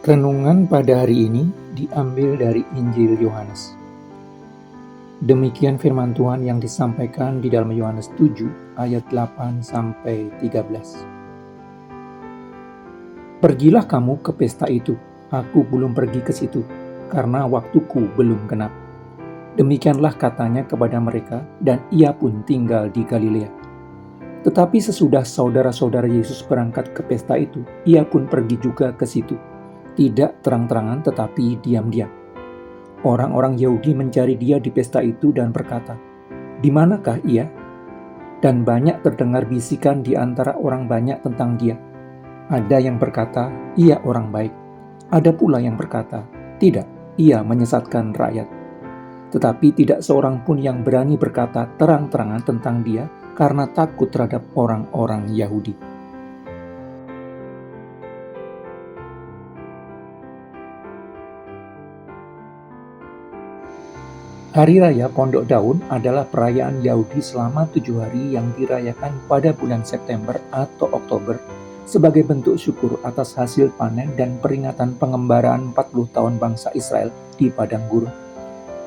Renungan pada hari ini diambil dari Injil Yohanes. Demikian firman Tuhan yang disampaikan di dalam Yohanes 7 ayat 8 sampai 13. Pergilah kamu ke pesta itu, aku belum pergi ke situ, karena waktuku belum genap. Demikianlah katanya kepada mereka, dan ia pun tinggal di Galilea. Tetapi sesudah saudara-saudara Yesus berangkat ke pesta itu, ia pun pergi juga ke situ. Tidak terang-terangan tetapi diam-diam. Orang-orang Yahudi mencari dia di pesta itu dan berkata, "Di manakah ia?" Dan banyak terdengar bisikan di antara orang banyak tentang dia. Ada yang berkata, "Ia orang baik." Ada pula yang berkata, "Tidak, ia menyesatkan rakyat." Tetapi tidak seorang pun yang berani berkata terang-terangan tentang dia karena takut terhadap orang-orang Yahudi. Hari Raya Pondok Daun adalah perayaan Yahudi selama 7 hari yang dirayakan pada bulan September atau Oktober sebagai bentuk syukur atas hasil panen dan peringatan pengembaraan 40 tahun bangsa Israel di padang gurun.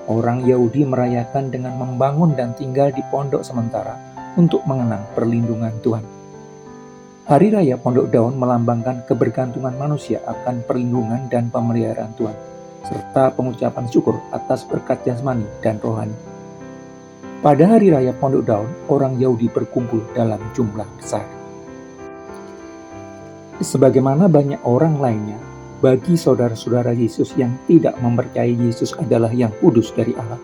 Orang Yahudi merayakan dengan membangun dan tinggal di pondok sementara untuk mengenang perlindungan Tuhan. Hari Raya Pondok Daun melambangkan kebergantungan manusia akan perlindungan dan pemeliharaan Tuhan, serta pengucapan syukur atas berkat jasmani dan rohani. Pada Hari Raya Pondok Daun, orang Yahudi berkumpul dalam jumlah besar. Sebagaimana banyak orang lainnya, bagi saudara-saudara Yesus yang tidak mempercayai Yesus adalah yang kudus dari Allah,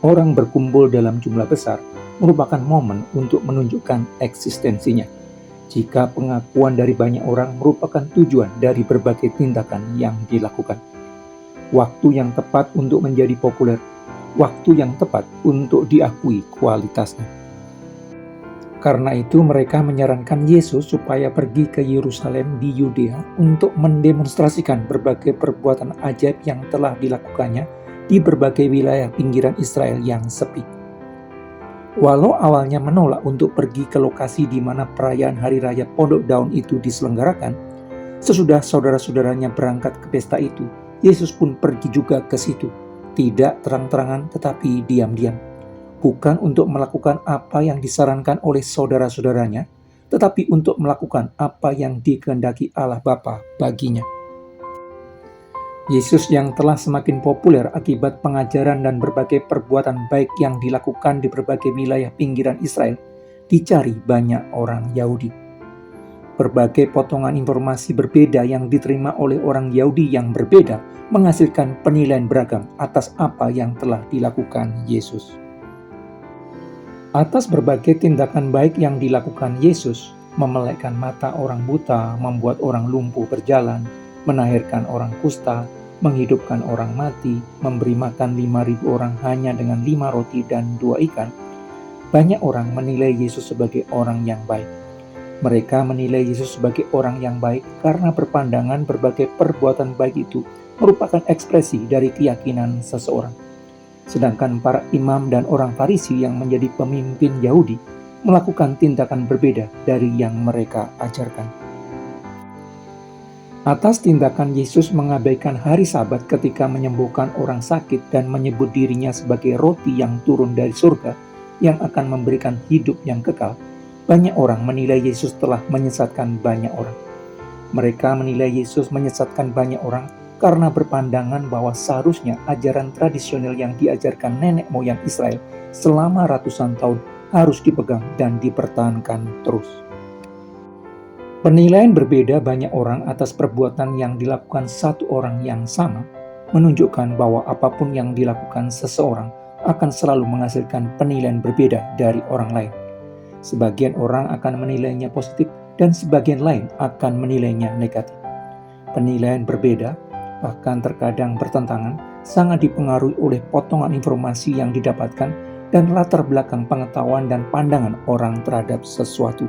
orang berkumpul dalam jumlah besar merupakan momen untuk menunjukkan eksistensinya. Jika pengakuan dari banyak orang merupakan tujuan dari berbagai tindakan yang dilakukan. Waktu yang tepat untuk menjadi populer, waktu yang tepat untuk diakui kualitasnya. Karena itu mereka menyarankan Yesus supaya pergi ke Yerusalem di Yudea untuk mendemonstrasikan berbagai perbuatan ajaib yang telah dilakukannya di berbagai wilayah pinggiran Israel yang sepi. Walau awalnya menolak untuk pergi ke lokasi di mana perayaan Hari Raya Pondok Daun itu diselenggarakan, sesudah saudara-saudaranya berangkat ke pesta itu, Yesus pun pergi juga ke situ, tidak terang-terangan tetapi diam-diam. Bukan untuk melakukan apa yang disarankan oleh saudara-saudaranya, tetapi untuk melakukan apa yang dikehendaki Allah Bapa baginya. Yesus yang telah semakin populer akibat pengajaran dan berbagai perbuatan baik yang dilakukan di berbagai wilayah pinggiran Israel, dicari banyak orang Yahudi. Berbagai potongan informasi berbeda yang diterima oleh orang Yahudi yang berbeda menghasilkan penilaian beragam atas apa yang telah dilakukan Yesus. Atas berbagai tindakan baik yang dilakukan Yesus, memelekkan mata orang buta, membuat orang lumpuh berjalan, melahirkan orang kusta, menghidupkan orang mati, memberi makan 5.000 orang hanya dengan 5 roti dan 2 ikan, banyak orang menilai Yesus sebagai orang yang baik. Mereka menilai Yesus sebagai orang yang baik karena berpandangan berbagai perbuatan baik itu merupakan ekspresi dari keyakinan seseorang. Sedangkan para imam dan orang Farisi yang menjadi pemimpin Yahudi melakukan tindakan berbeda dari yang mereka ajarkan. Atas tindakan Yesus mengabaikan hari Sabat ketika menyembuhkan orang sakit dan menyebut dirinya sebagai roti yang turun dari surga yang akan memberikan hidup yang kekal, banyak orang menilai Yesus telah menyesatkan banyak orang. Mereka menilai Yesus menyesatkan banyak orang karena berpandangan bahwa seharusnya ajaran tradisional yang diajarkan nenek moyang Israel selama ratusan tahun harus dipegang dan dipertahankan terus. Penilaian berbeda banyak orang atas perbuatan yang dilakukan satu orang yang sama menunjukkan bahwa apapun yang dilakukan seseorang akan selalu menghasilkan penilaian berbeda dari orang lain. Sebagian orang akan menilainya positif dan sebagian lain akan menilainya negatif. Penilaian berbeda, bahkan terkadang bertentangan, sangat dipengaruhi oleh potongan informasi yang didapatkan dan latar belakang pengetahuan dan pandangan orang terhadap sesuatu.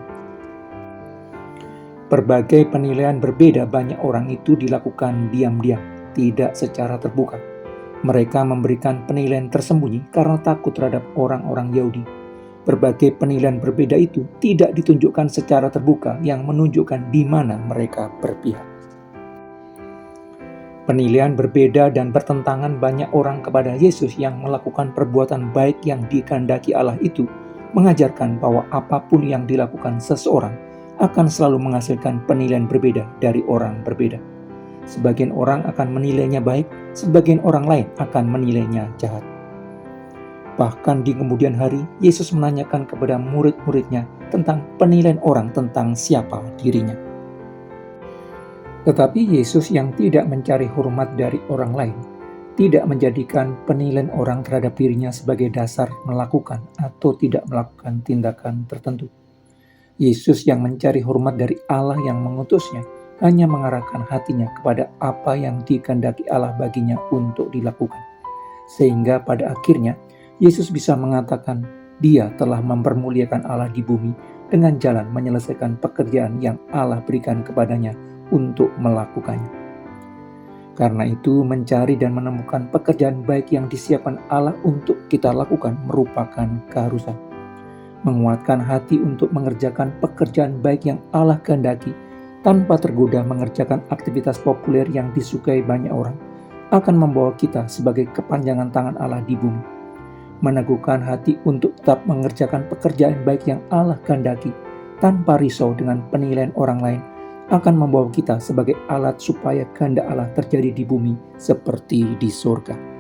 Berbagai penilaian berbeda banyak orang itu dilakukan diam-diam, tidak secara terbuka. Mereka memberikan penilaian tersembunyi karena takut terhadap orang-orang Yahudi. Berbagai penilaian berbeda itu tidak ditunjukkan secara terbuka yang menunjukkan di mana mereka berpihak. Penilaian berbeda dan bertentangan banyak orang kepada Yesus yang melakukan perbuatan baik yang dikehendaki Allah itu mengajarkan bahwa apapun yang dilakukan seseorang akan selalu menghasilkan penilaian berbeda dari orang berbeda. Sebagian orang akan menilainya baik, sebagian orang lain akan menilainya jahat. Bahkan di kemudian hari, Yesus menanyakan kepada murid-muridnya tentang penilaian orang tentang siapa dirinya. Tetapi Yesus yang tidak mencari hormat dari orang lain, tidak menjadikan penilaian orang terhadap dirinya sebagai dasar melakukan atau tidak melakukan tindakan tertentu. Yesus yang mencari hormat dari Allah yang mengutusnya, hanya mengarahkan hatinya kepada apa yang dikehendaki Allah baginya untuk dilakukan. Sehingga pada akhirnya, Yesus bisa mengatakan dia telah mempermuliakan Allah di bumi dengan jalan menyelesaikan pekerjaan yang Allah berikan kepadanya untuk melakukannya. Karena itu, mencari dan menemukan pekerjaan baik yang disiapkan Allah untuk kita lakukan merupakan keharusan. Menguatkan hati untuk mengerjakan pekerjaan baik yang Allah kehendaki tanpa tergoda mengerjakan aktivitas populer yang disukai banyak orang akan membawa kita sebagai kepanjangan tangan Allah di bumi. Meneguhkan hati untuk tetap mengerjakan pekerjaan baik yang Allah kehendaki tanpa risau dengan penilaian orang lain akan membawa kita sebagai alat supaya kehendak Allah terjadi di bumi seperti di surga.